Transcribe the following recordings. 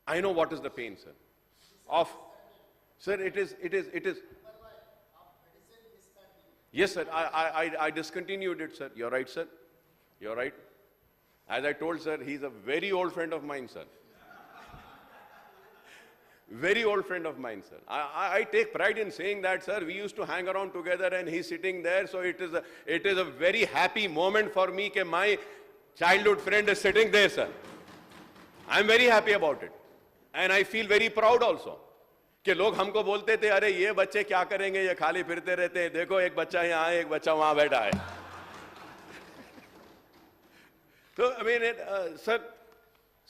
I know what is the pain, sir. Of, sir, it is. Yes, sir. I discontinued it, sir. You're right, sir. You're right. As I told, sir, he's a very old friend of mine, sir. Very old friend of mine, sir. I take pride in saying that, sir. We used to hang around together and he's sitting there. So it is a very happy moment for me that my childhood friend is sitting there, sir. I'm very happy about it. And I feel very proud also. कि लोग हमको बोलते थे, अरे ये बच्चे क्या करेंगे, ये खाली फिरते रहते हैं, देखो एक बच्चा यहाँ है, एक बच्चा वहाँ बैठा है. So, I mean, sir,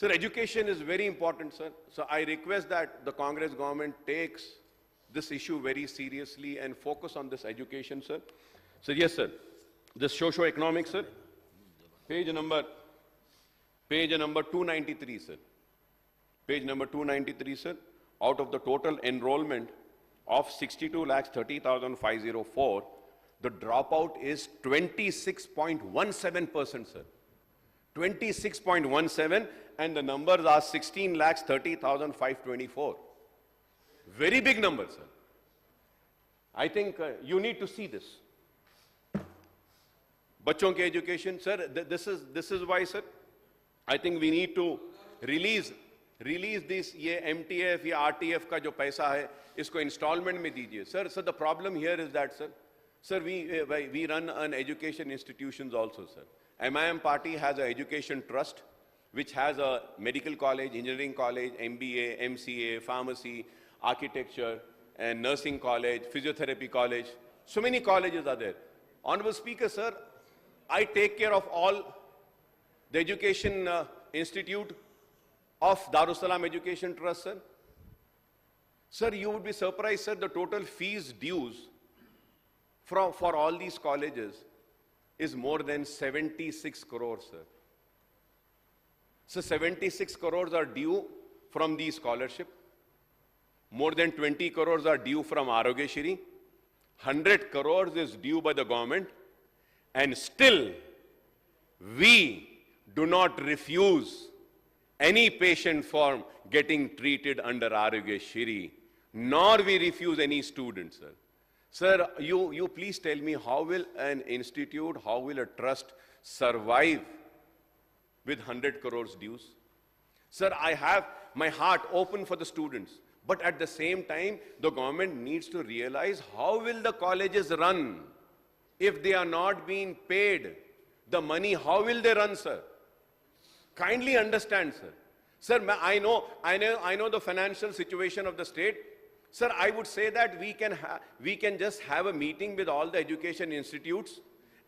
education is very important, sir. So I request that the Congress government takes this issue very seriously and focus on this education, sir. So yes, sir. This socio-economic, sir. Page number 293, sir. Page number 293, sir. Out of the total enrollment of 62,30,504, the dropout is 26.17%, sir. 26.17, and the numbers are 16,30,524. Very big number, sir. I think you need to see this. Bachon ke education, sir, this is why, sir, I think we need to release this, ये MTF या RTF का जो पैसा है, इसको installment में दीजिए. Sir, the problem here is that, sir, we run an education institutions also, sir. MIM party has an education trust, which has a medical college, engineering college, MBA, MCA, pharmacy, architecture, and nursing college, physiotherapy college. So many colleges are there. Honorable Speaker, sir, I take care of all the education institute of Darussalam Education Trust, sir. Sir, you would be surprised, sir, the total fees dues for all these colleges is more than 76 crores, sir. So 76 crores are due from the scholarship. More than 20 crores are due from Arogyashri. 100 crores is due by the government. And still, we do not refuse any patient from getting treated under Arogyashri, nor we refuse any student, sir. Sir, you please tell me, how will an institute, how will a trust survive with 100 crores dues? Sir, I have my heart open for the students, but at the same time, the government needs to realize how will the colleges run if they are not being paid the money. How will they run, sir? Kindly understand, sir. Sir, I know the financial situation of the state. Sir, I would say that we can just have a meeting with all the education institutes,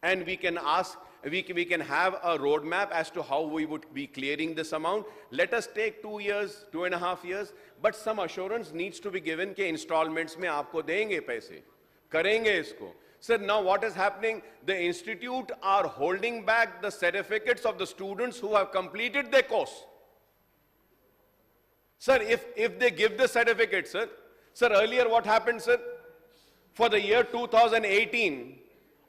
and we can have a roadmap as to how we would be clearing this amount. Let us take 2 years, 2.5 years, but some assurance needs to be given कि installments में आपको देंगे पैसे, करेंगे इसको. Sir, now what is happening? The institute are holding back the certificates of the students who have completed their course. Sir, if they give the certificate, sir, earlier what happened, sir? For the year 2018,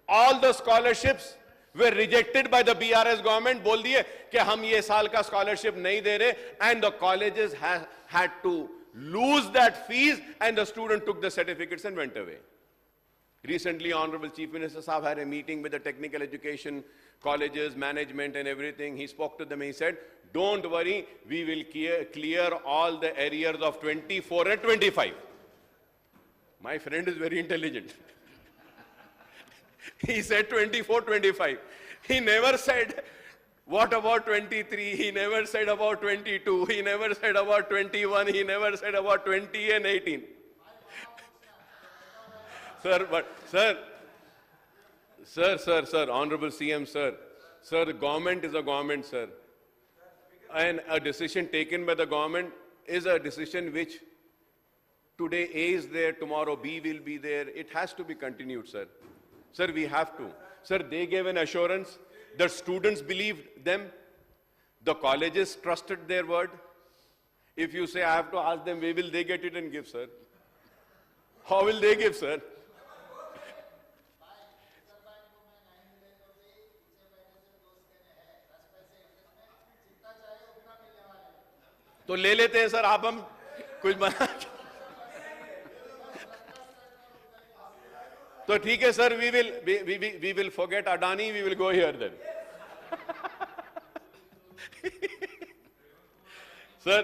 all the scholarships were rejected by the BRS government. बोल दिए कि हम ये साल का scholarship नहीं दे रहे, and the colleges had to lose that fees, and the student took the certificates and went away. Recently, Honorable Chief Minister Saab had a meeting with the technical education colleges, management and everything. He spoke to them and he said, don't worry, we will clear all the arrears of 24 and 25. My friend is very intelligent. He said 24, 25. He never said, what about 23? He never said about 22. He never said about 21. He never said about 20 and 18. Sir, Honorable CM, sir, the government is a government, sir. And a decision taken by the government is a decision which today A is there, tomorrow B will be there. It has to be continued, sir. Sir, we have to. Sir, they gave an assurance. The students believed them. The colleges trusted their word. If you say, I have to ask them, where will they get it and give, sir? How will they give, sir? तो ले लेते हैं sir, आप हम कुछ बना तो ठीक है sir, we will forget Adani, we will go here then. Sir,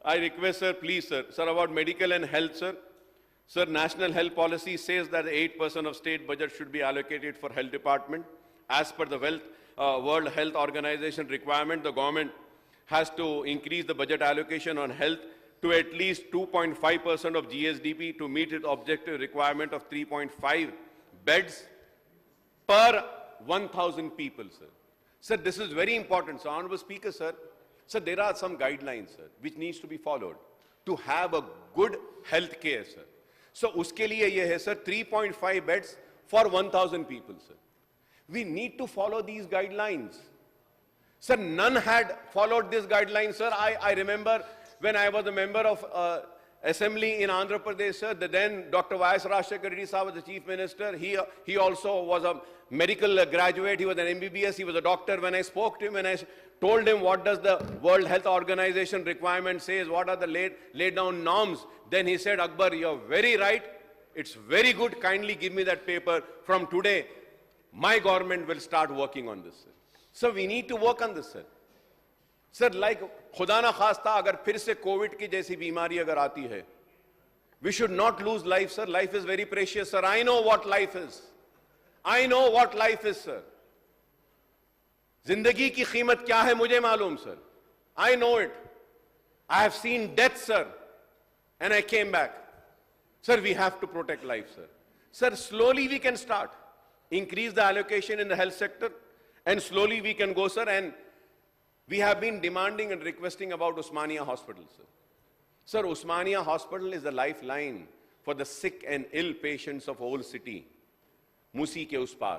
I request, sir, please, sir, about medical and health, sir. Sir, national health policy says that 8% of state budget should be allocated for health department. As per the World Health Organization requirement, the government has to increase the budget allocation on health to at least 2.5% of GSDP to meet its objective requirement of 3.5 beds per 1,000 people, sir. Sir, this is very important. So, Honorable Speaker, sir, there are some guidelines, sir, which needs to be followed to have a good health care, sir. So, uske liye ye hai, sir, 3.5 beds for 1,000 people, sir. We need to follow these guidelines. Sir, none had followed these guidelines, sir. I remember when I was a member of Assembly in Andhra Pradesh, sir, then Dr. Y.S. Rajshekar Reddy Sahab was the Chief Minister. He also was a medical graduate. He was an MBBS. He was a doctor. When I spoke to him, when I told him what does the World Health Organization requirement says, what are the laid down norms, then he said, Akbar, you're very right. It's very good. Kindly give me that paper. From today, my government will start working on this, sir. So we need to work on this, sir. Sir like खुदा ना खास्ता अगर फिर से Covid की जैसी बीमारी अगर आती है, we should not lose life, sir. Life is very precious, sir. I know what life is. I know what life is, sir. जिंदगी की कीमत क्या है मुझे मालूम, sir. I know it. I have seen death, sir, and I came back. Sir, we have to protect life, sir. Sir, slowly we can start. Increase the allocation in the health sector, and slowly we can go, sir. And we have been demanding and requesting about Osmania Hospital, sir. Sir, Osmania Hospital is the lifeline for the sick and ill patients of whole city. Musi ke us paar.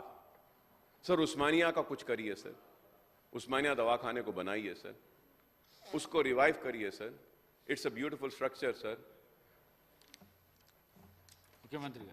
Sir, Osmania ka kuch kariye, sir. Osmania दवाखाने को बनाइए, sir. उसको revive करिए, sir. It's a beautiful structure, sir. मुख्यमंत्री